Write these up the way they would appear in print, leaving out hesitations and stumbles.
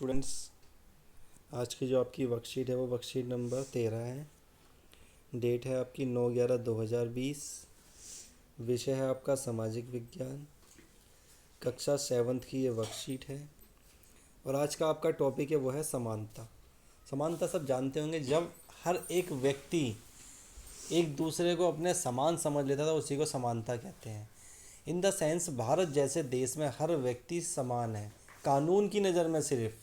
Students, आज की जो आपकी वर्कशीट है वो वर्कशीट नंबर 13 है। डेट है आपकी 9/11/2020। विषय है आपका सामाजिक विज्ञान। कक्षा 7th की ये वर्कशीट है और आज का आपका टॉपिक है वो है समानता। समानता सब जानते होंगे, जब हर एक व्यक्ति एक दूसरे को अपने समान समझ लेता था उसी को समानता कहते हैं। इन द सेंस भारत जैसे देश में हर व्यक्ति समान है कानून की नज़र में। सिर्फ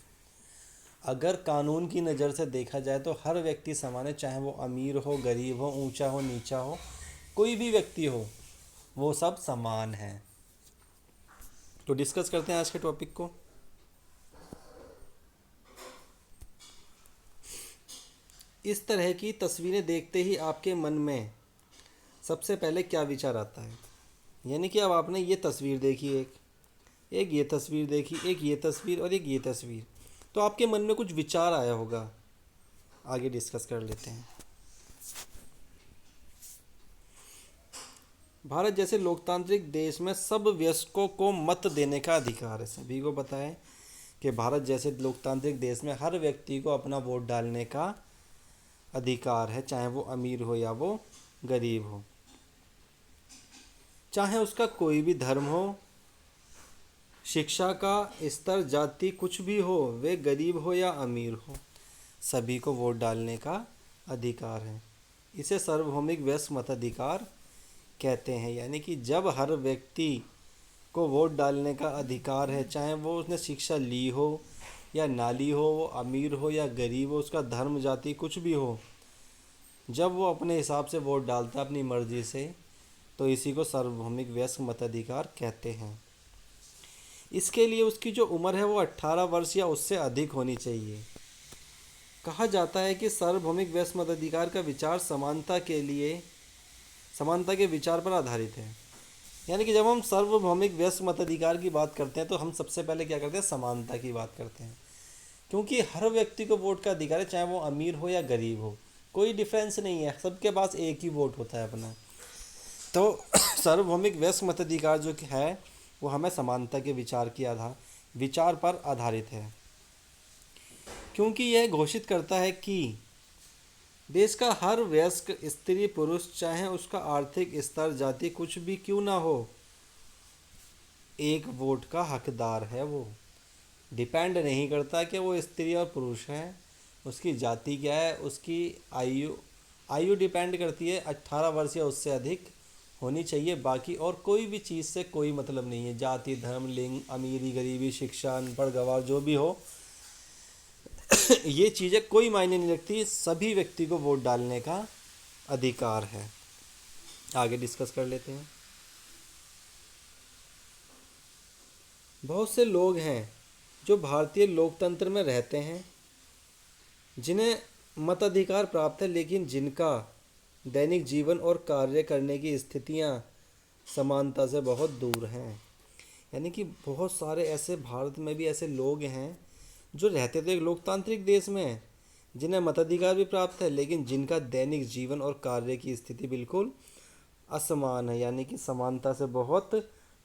अगर कानून की नज़र से देखा जाए तो हर व्यक्ति समान है, चाहे वो अमीर हो, गरीब हो, ऊंचा हो, नीचा हो, कोई भी व्यक्ति हो, वो सब समान है। तो डिस्कस करते हैं आज के टॉपिक को। इस तरह की तस्वीरें देखते ही आपके मन में सबसे पहले क्या विचार आता है? यानी कि अब आपने ये तस्वीर देखी, एक ये तस्वीर देखी, एक ये तस्वीर और एक ये तस्वीर, तो आपके मन में कुछ विचार आया होगा। आगे डिस्कस कर लेते हैं। भारत जैसे लोकतांत्रिक देश में सब वयस्कों को मत देने का अधिकार है। सभी को पता है कि भारत जैसे लोकतांत्रिक देश में हर व्यक्ति को अपना वोट डालने का अधिकार है, चाहे वो अमीर हो या वो गरीब हो, चाहे उसका कोई भी धर्म हो, शिक्षा का स्तर, जाति कुछ भी हो, वे गरीब हो या अमीर हो, सभी को वोट डालने का अधिकार है। इसे सार्वभौमिक वयस्क मताधिकार कहते हैं। यानी कि जब हर व्यक्ति को वोट डालने का अधिकार है, चाहे वो उसने शिक्षा ली हो या ना ली हो, वो अमीर हो या गरीब हो, उसका धर्म जाति कुछ भी हो, जब वो अपने हिसाब से वोट डालता है अपनी मर्जी से, तो इसी को सार्वभौमिक वयस्क मताधिकार कहते हैं। इसके लिए उसकी जो उम्र है वो 18 वर्ष या उससे अधिक होनी चाहिए। कहा जाता है कि सार्वभौमिक वयस्क मताधिकार का विचार समानता के विचार पर आधारित है। यानी कि जब हम सार्वभौमिक वयस्क मताधिकार की बात करते हैं तो हम सबसे पहले क्या करते हैं? समानता की बात करते हैं, क्योंकि हर व्यक्ति को वोट का अधिकार है, चाहे वो अमीर हो या गरीब हो, कोई डिफरेंस नहीं है, सबके पास एक ही वोट होता है अपना। तो सार्वभौमिक वयस्क मताधिकार जो है वो हमें समानता के विचार पर आधारित है, क्योंकि यह घोषित करता है कि देश का हर वयस्क स्त्री पुरुष, चाहे उसका आर्थिक स्तर, जाति कुछ भी क्यों ना हो, एक वोट का हकदार है। वो डिपेंड नहीं करता कि वो स्त्री और पुरुष है, उसकी जाति क्या है, उसकी आयु डिपेंड करती है 18 वर्ष या उससे अधिक होनी चाहिए। बाकी और कोई भी चीज़ से कोई मतलब नहीं है, जाति, धर्म, लिंग, अमीरी, गरीबी, शिक्षा, अनपढ़, गंवार, जो भी हो ये चीज़ें कोई मायने नहीं रखती, सभी व्यक्ति को वोट डालने का अधिकार है। आगे डिस्कस कर लेते हैं। बहुत से लोग हैं जो भारतीय लोकतंत्र में रहते हैं, जिन्हें मताधिकार प्राप्त है, लेकिन जिनका दैनिक जीवन और कार्य करने की स्थितियां समानता से बहुत दूर हैं। यानी कि बहुत सारे ऐसे भारत में भी ऐसे लोग हैं जो रहते थे एक लोकतांत्रिक देश में, जिन्हें मताधिकार भी प्राप्त है, लेकिन जिनका दैनिक जीवन और कार्य की स्थिति बिल्कुल असमान है, यानी कि समानता से बहुत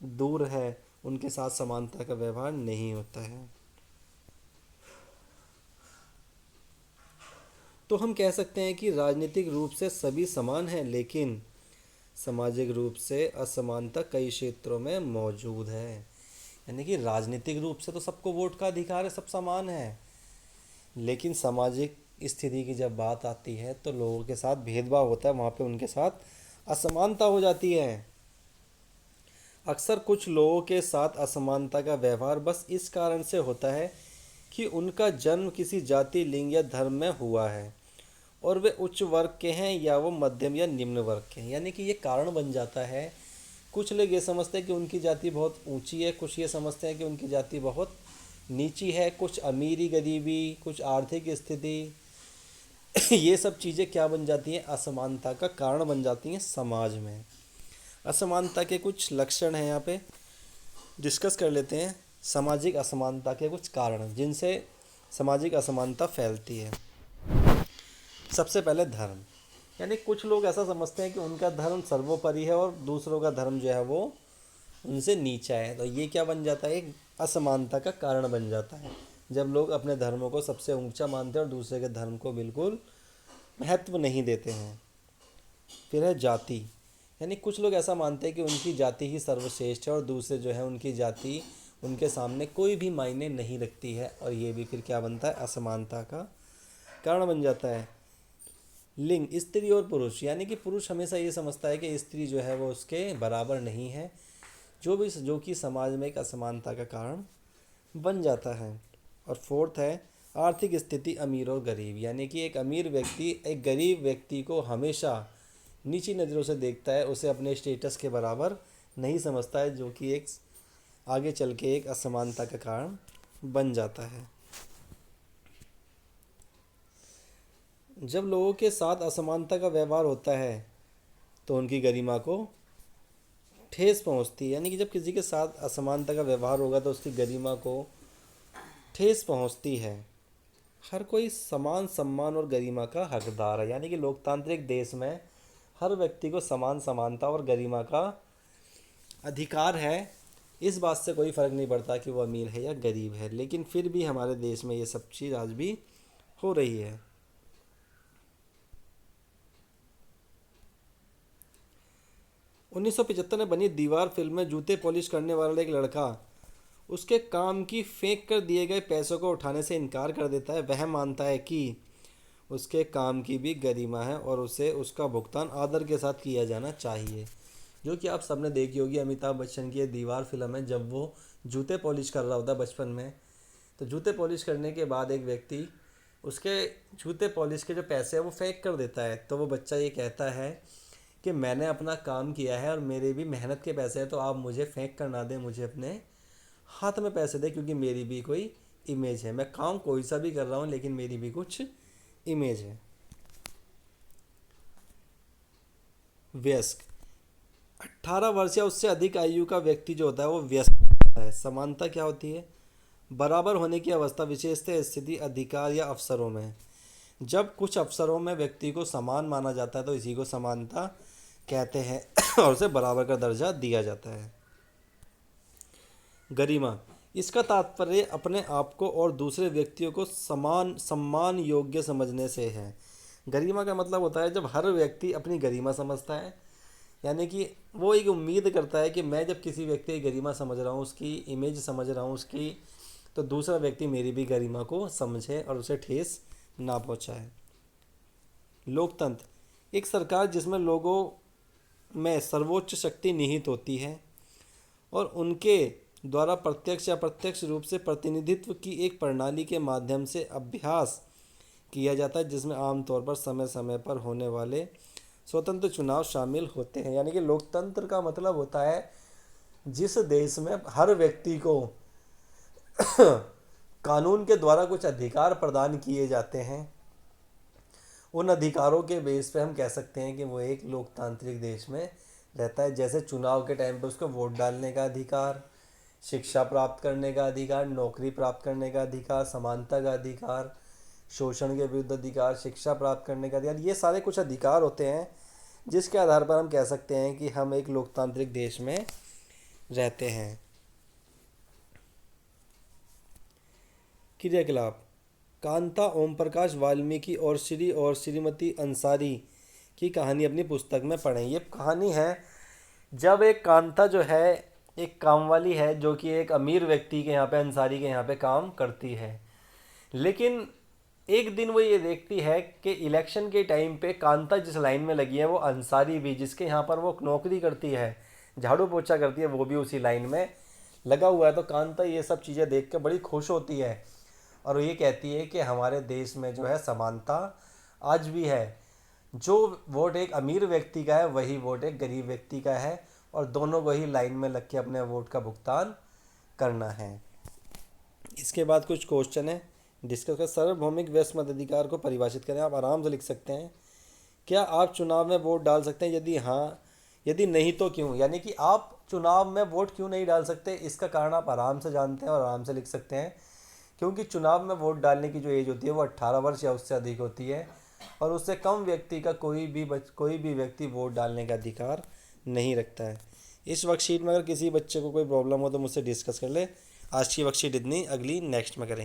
दूर है, उनके साथ समानता का व्यवहार नहीं होता है। तो हम कह सकते हैं कि राजनीतिक रूप से सभी समान हैं, लेकिन सामाजिक रूप से असमानता कई क्षेत्रों में मौजूद है। यानी कि राजनीतिक रूप से तो सबको वोट का अधिकार है, सब समान है, लेकिन सामाजिक स्थिति की जब बात आती है तो लोगों के साथ भेदभाव होता है, वहाँ पे उनके साथ असमानता हो जाती है। अक्सर कुछ लोगों के साथ असमानता का व्यवहार बस इस कारण से होता है कि उनका जन्म किसी जाति, लिंग या धर्म में हुआ है और वे उच्च वर्ग के हैं या वो मध्यम या निम्न वर्ग के हैं। यानी कि ये कारण बन जाता है। कुछ लोग ये समझते हैं कि उनकी जाति बहुत ऊंची है, कुछ ये समझते हैं कि उनकी जाति बहुत नीची है, कुछ अमीरी, गरीबी, कुछ आर्थिक स्थिति ये सब चीज़ें क्या बन जाती हैं? असमानता का कारण बन जाती हैं समाज में। असमानता के कुछ लक्षण हैं, यहाँ पे डिस्कस कर लेते हैं। सामाजिक असमानता के कुछ कारण जिनसे सामाजिक असमानता फैलती है। सबसे पहले धर्म। यानी कुछ लोग ऐसा समझते हैं कि उनका धर्म सर्वोपरि है और दूसरों का धर्म जो है वो उनसे नीचा है, तो ये क्या बन जाता है? एक असमानता का कारण बन जाता है। जब लोग अपने धर्मों को सबसे ऊंचा मानते हैं और दूसरे के धर्म को बिल्कुल महत्व नहीं देते हैं। फिर है जाति, यानी कुछ लोग ऐसा मानते हैं कि उनकी जाति ही सर्वश्रेष्ठ है और दूसरे जो है उनकी जाति उनके सामने कोई भी मायने नहीं रखती है, और ये भी फिर क्या बनता है, असमानता का कारण बन जाता है। लिंग, स्त्री और पुरुष, यानी कि पुरुष हमेशा ये समझता है कि स्त्री जो है वो उसके बराबर नहीं है, जो कि समाज में एक असमानता का कारण बन जाता है। और फोर्थ है आर्थिक स्थिति, अमीर और गरीब, यानी कि एक अमीर व्यक्ति एक गरीब व्यक्ति को हमेशा नीची नज़रों से देखता है, उसे अपने स्टेटस के बराबर नहीं समझता है, जो कि एक आगे चल के एक असमानता का कारण बन जाता है। जब लोगों के साथ असमानता का व्यवहार होता है तो उनकी गरिमा को ठेस पहुंचती है, यानी कि जब किसी के साथ असमानता का व्यवहार होगा तो उसकी गरिमा को ठेस पहुंचती है। हर कोई समान सम्मान और गरिमा का हकदार है, यानी कि लोकतांत्रिक देश में हर व्यक्ति को समान समानता और गरिमा का अधिकार है। इस बात से कोई फ़र्क नहीं पड़ता कि वो अमीर है या गरीब है, लेकिन फिर भी हमारे देश में ये सब चीज़ आज भी हो रही है। 1975 में बनी दीवार फिल्म में जूते पॉलिश करने वाला एक लड़का उसके काम की फेंक कर दिए गए पैसों को उठाने से इनकार कर देता है। वह मानता है कि उसके काम की भी गरिमा है और उसे उसका भुगतान आदर के साथ किया जाना चाहिए। जो कि आप सबने देखी होगी, अमिताभ बच्चन की ये दीवार फिल्म है, जब वो जूते पॉलिश कर रहा होता है बचपन में, तो जूते पॉलिश करने के बाद एक व्यक्ति उसके जूते पॉलिश के जो पैसे हैं वो फेंक कर देता है। तो वो बच्चा ये कहता है कि मैंने अपना काम किया है और मेरे भी मेहनत के पैसे हैं, तो आप मुझे फेंक कर ना दें, मुझे अपने हाथ में पैसे दें, क्योंकि मेरी भी कोई इमेज है। मैं काम कोई सा भी कर रहा हूँ लेकिन मेरी भी कुछ इमेज है। वयस्क, 18 वर्ष या उससे अधिक आयु का व्यक्ति जो होता है वो वयस्क होता है। समानता क्या होती है, बराबर होने की अवस्था, विशेषतः स्थिति, अधिकार या अवसरों में। जब कुछ अवसरों में व्यक्ति को समान माना जाता है तो इसी को समानता कहते हैं और उसे बराबर का दर्जा दिया जाता है। गरिमा, इसका तात्पर्य अपने आप को और दूसरे व्यक्तियों को समान सम्मान योग्य समझने से है। गरिमा का मतलब होता है जब हर व्यक्ति अपनी गरिमा समझता है, यानी कि वो एक उम्मीद करता है कि मैं जब किसी व्यक्ति की गरिमा समझ रहा हूँ, उसकी इमेज समझ रहा हूँ उसकी, तो दूसरा व्यक्ति मेरी भी गरिमा को समझे और उसे ठेस ना पहुँचाए। लोकतंत्र, एक सरकार जिसमें लोगों में सर्वोच्च शक्ति निहित होती है और उनके द्वारा प्रत्यक्ष या अप्रत्यक्ष रूप से प्रतिनिधित्व की एक प्रणाली के माध्यम से अभ्यास किया जाता है, जिसमें आमतौर पर समय समय पर होने वाले स्वतंत्र चुनाव शामिल होते हैं। यानी कि लोकतंत्र का मतलब होता है जिस देश में हर व्यक्ति को कानून के द्वारा कुछ अधिकार प्रदान किए जाते हैं, उन अधिकारों के बेस पे हम कह सकते हैं कि वो एक लोकतांत्रिक देश में रहता है। जैसे चुनाव के टाइम पे उसको वोट डालने का अधिकार, शिक्षा प्राप्त करने का अधिकार, नौकरी प्राप्त करने का अधिकार, समानता का अधिकार, शोषण के विरुद्ध अधिकार, शिक्षा प्राप्त करने का अधिकार, ये सारे कुछ अधिकार होते हैं जिसके आधार पर हम कह सकते हैं कि हम एक लोकतांत्रिक देश में रहते हैं। क्रियाकलाप, कांता ओम प्रकाश वाल्मीकि और श्रीमती अंसारी की कहानी अपनी पुस्तक में पढ़ें। ये कहानी है जब एक कांता जो है एक कामवाली है जो कि एक अमीर व्यक्ति के यहाँ पे, अंसारी के यहाँ पे काम करती है, लेकिन एक दिन वो ये देखती है कि इलेक्शन के टाइम पे कांता जिस लाइन में लगी है वो अंसारी भी, जिसके यहाँ पर वो नौकरी करती है, झाड़ू पोछा करती है, वो भी उसी लाइन में लगा हुआ है। तो कांता ये सब चीज़ें देख कर बड़ी खुश होती है और ये कहती है कि हमारे देश में जो है समानता आज भी है, जो वोट एक अमीर व्यक्ति का है वही वोट एक गरीब व्यक्ति का है और दोनों को ही लाइन में लग के अपने वोट का भुगतान करना है। इसके बाद कुछ क्वेश्चन है डिस्कस कर। सार्वभौमिक वयस्क मताधिकार को परिभाषित करें। आप आराम से लिख सकते हैं, क्या आप चुनाव में वोट डाल सकते हैं, यदि हाँ, यदि नहीं तो क्यों। यानी कि आप चुनाव में वोट क्यों नहीं डाल सकते, इसका कारण आप आराम से जानते हैं और आराम से लिख सकते हैं। क्योंकि चुनाव में वोट डालने की जो एज होती है वो 18 वर्ष या उससे अधिक होती है और उससे कम व्यक्ति का कोई भी व्यक्ति वोट डालने का अधिकार नहीं रखता है। इस वर्कशीट में अगर किसी बच्चे को कोई प्रॉब्लम हो तो मुझसे डिस्कस कर ले। आज की वर्कशीट इतनी, अगली नेक्स्ट में करेंगे।